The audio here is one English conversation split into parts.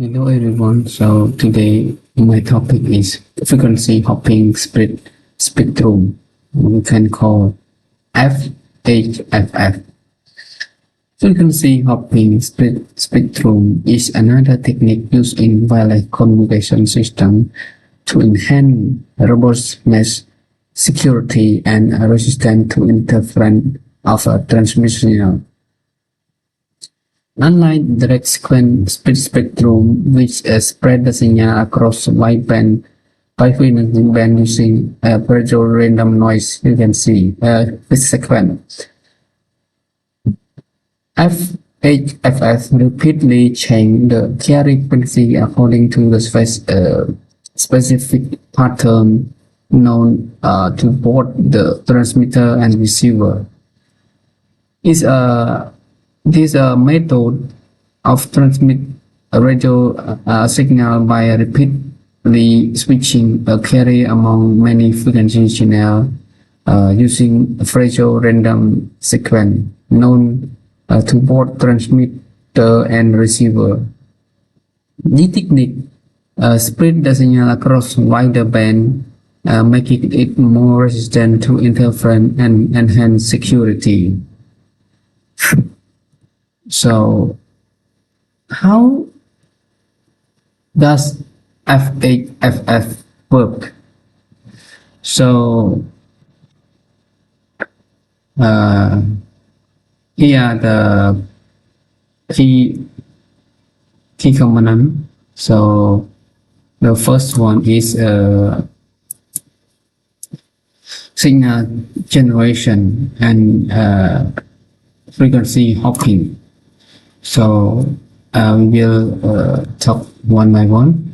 Hello everyone. So today my topic is frequency hopping spectrum. We can call FHSS. Frequency hopping spectrum is another technique used in wireless communication system to enhance robustness, security, and resistance to interference of a transmission. Unlike direct spectrum, which spread the signal across wide band by frequency band using a gradual random noise, you can see this sequence. FHFS repeatedly change the carrier frequency according to the specific pattern known to both the transmitter and receiver. This method of transmit a radio signal by repeatedly switching a carrier among many frequency channels using a fragile random sequence known to both transmitter and receiver. This technique spread the signal across wider band, making it more resistant to interference and enhance security. So, how does FHFF work? So, here are the key component. So, the first one is signal generation and frequency hopping. So we will talk one by one.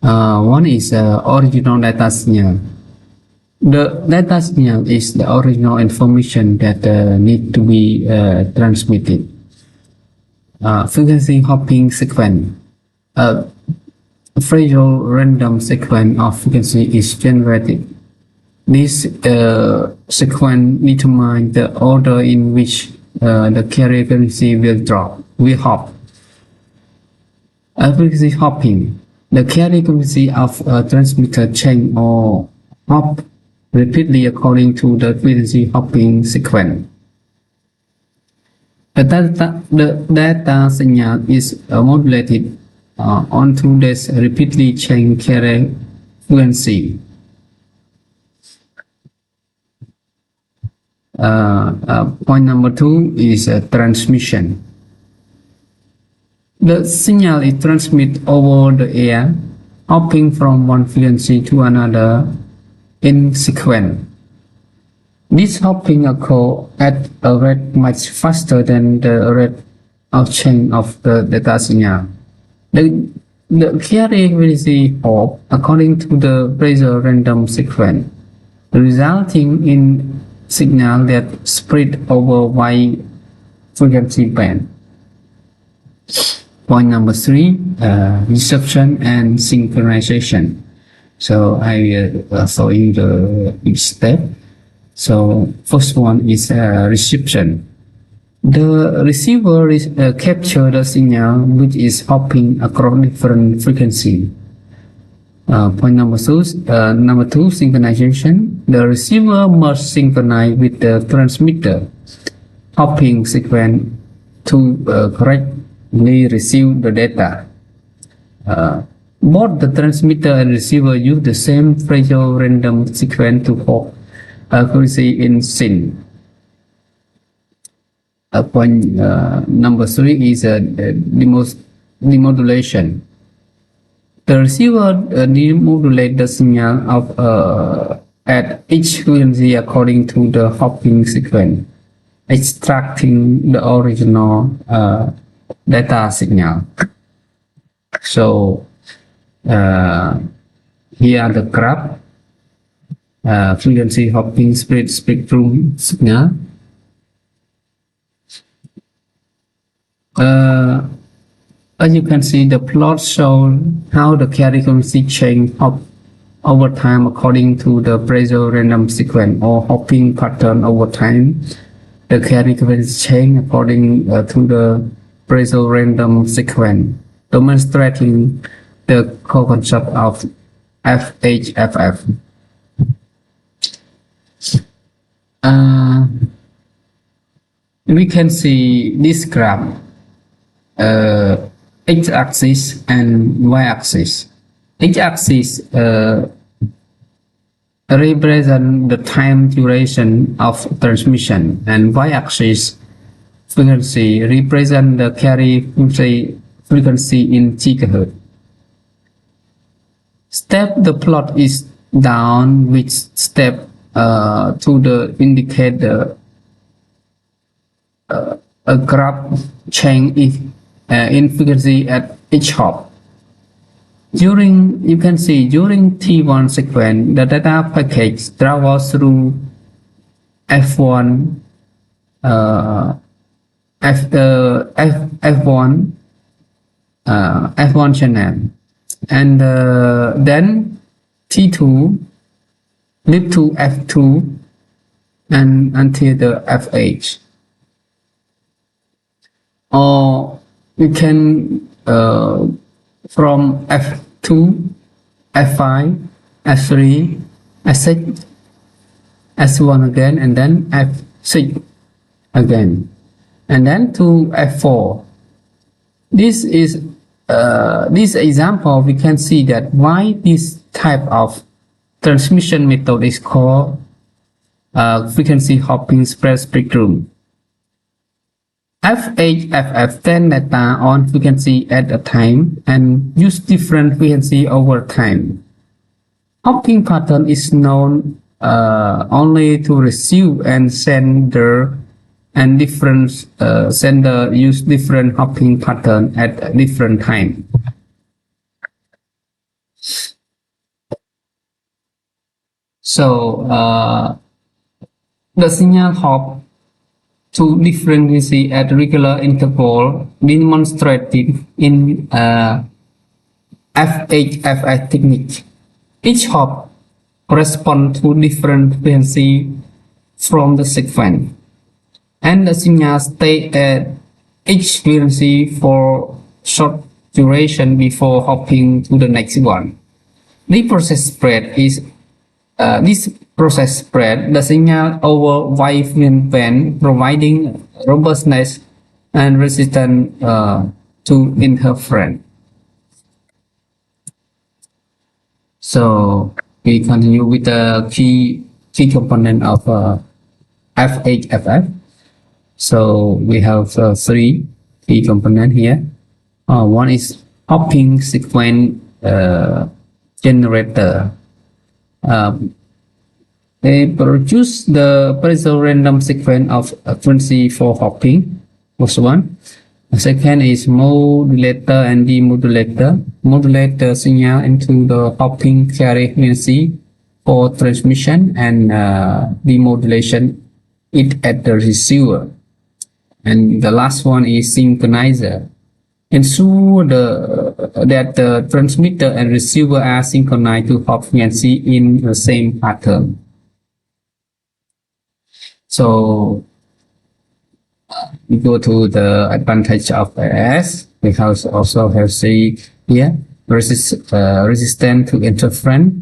One is original data signal. The data signal is the original information that need to be transmitted. Frequency hopping sequence. A fragile random sequence of frequency is generated. This sequence determines the order in which the carrier frequency will hop. Frequency hopping. The carrier frequency of a transmitter change or hop repeatedly according to the frequency hopping sequence. The data signal is modulated onto this repeatedly change carrier frequency. Point number 2 is transmission. The signal is transmitted over the air, hopping from one frequency to another in sequence. This hopping occurs at a rate much faster than the rate of change of the data signal. The carrier frequency hop according to the pressure random sequence, resulting in signal that spread over wide frequency band. Point number 3, reception and synchronization. So I will show you each step. So first one is reception. The receiver captures the signal which is hopping across different frequency. Point number 2, synchronization. The receiver must synchronize with the transmitter hopping sequence to correctly receive the data. Both the transmitter and receiver use the same fragile random sequence to hop frequency in sync. Point number 3 is demodulation. The receiver demodulates the signal of at each frequency according to the hopping sequence, extracting the original data signal. So here are the graph, frequency hopping spectrum signal. As you can see, the plot shows how the carrier frequency change hop over time according to the pressure random sequence or hopping pattern over time. The carrier frequency change according to the pressure random sequence. demonstrating the core concept of FHFF. We can see this graph, x-axis and y-axis. X-axis represent the time duration of transmission, and y-axis frequency represent the carry frequency in gigahertz. Step the plot is down, which step to the indicate a graph change in frequency at each hop. You can see during T1 sequence, the data package travels through F1 F1 channel, and then T2 lead to F2 and until the FH. Or we can from F2, F5, F3, S6, S1 again, and then F6 again, and then to F4. This is this example. We can see that why this type of transmission method is called frequency hopping spread spectrum. FHFF send data on frequency at a time and use different frequency over time. Hopping pattern is known only to receive and sender, and different sender use different hopping pattern at different time. So the signal hop to different frequency at regular interval demonstrated in FHFS technique. Each hop corresponds to different frequency from the sequence, and the signal stay at each frequency for short duration before hopping to the next one. This process spread the signal over wide band, providing robustness and resistance to interference. So we continue with the key component of FHFF. So we have three key components here. One is hopping sequence generator. They produce the pseudo random sequence of frequency for hopping. Was one. The second is modulator and demodulator. Modulate the signal into the hopping carry frequency for transmission, and demodulation it at the receiver. And the last one is synchronizer. Ensure that the transmitter and receiver are synchronized to hop frequency in the same pattern. So we go to the advantage of S. We also have C here, resistant to interference.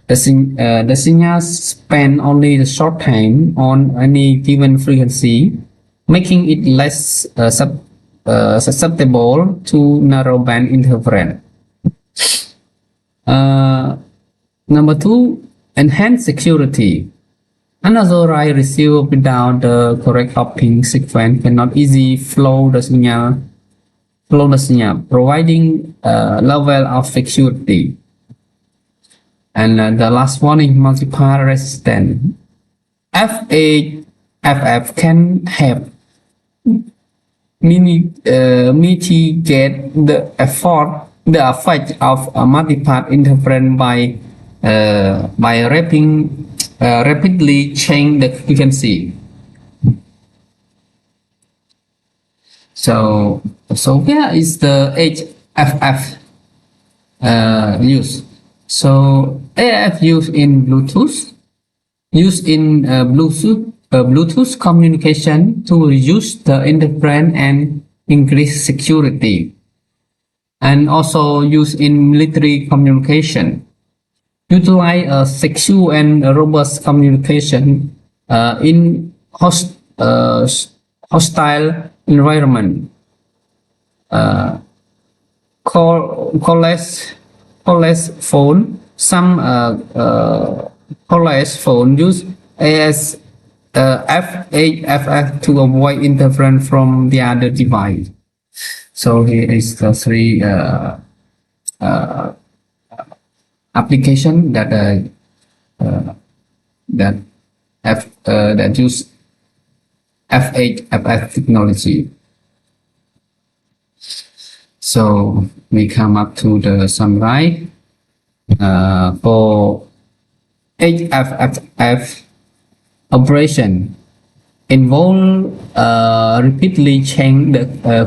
The signal spend only the short time on any given frequency, making it less susceptible to narrowband interference. Number two, enhance security. Unauthorized receiver without the correct hopping sequence cannot easily flow the signal, providing a level of security. And the last one is multipath resistance. FHFF can help mitigate the effect of multipath interference by rapidly change the frequency. So here is the HFF use. So AF used in Bluetooth, Bluetooth communication to reduce the interference and increase security. and also used in military communication. Utilize a secure and robust communication in hostile environment. Cordless phone. Some cordless phone use AS FHSS to avoid interference from the other device. So here is the three application that that that use FHSS technology. So we come up to the summary for HFSS operation involve repeatedly change the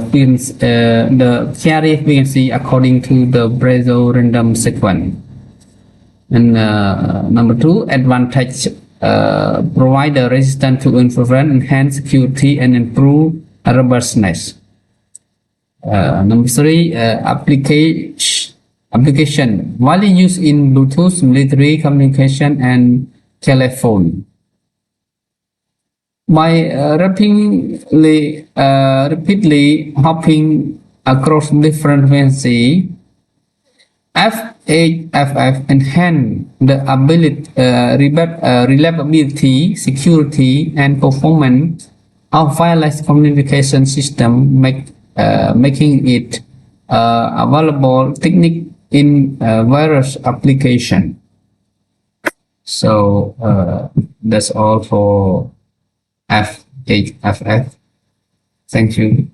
carrier frequency according to the Brazil random sequence. And number two, advantage provide the resistance to interference, enhance security, and improve robustness. Number three, application widely used in Bluetooth, military communication, and telephone. By repeatedly hopping across different frequencies, FHSS enhance the reliability, security, and performance of wireless communication system, making it available technique in various application. So that's all for FHSS. Thank you.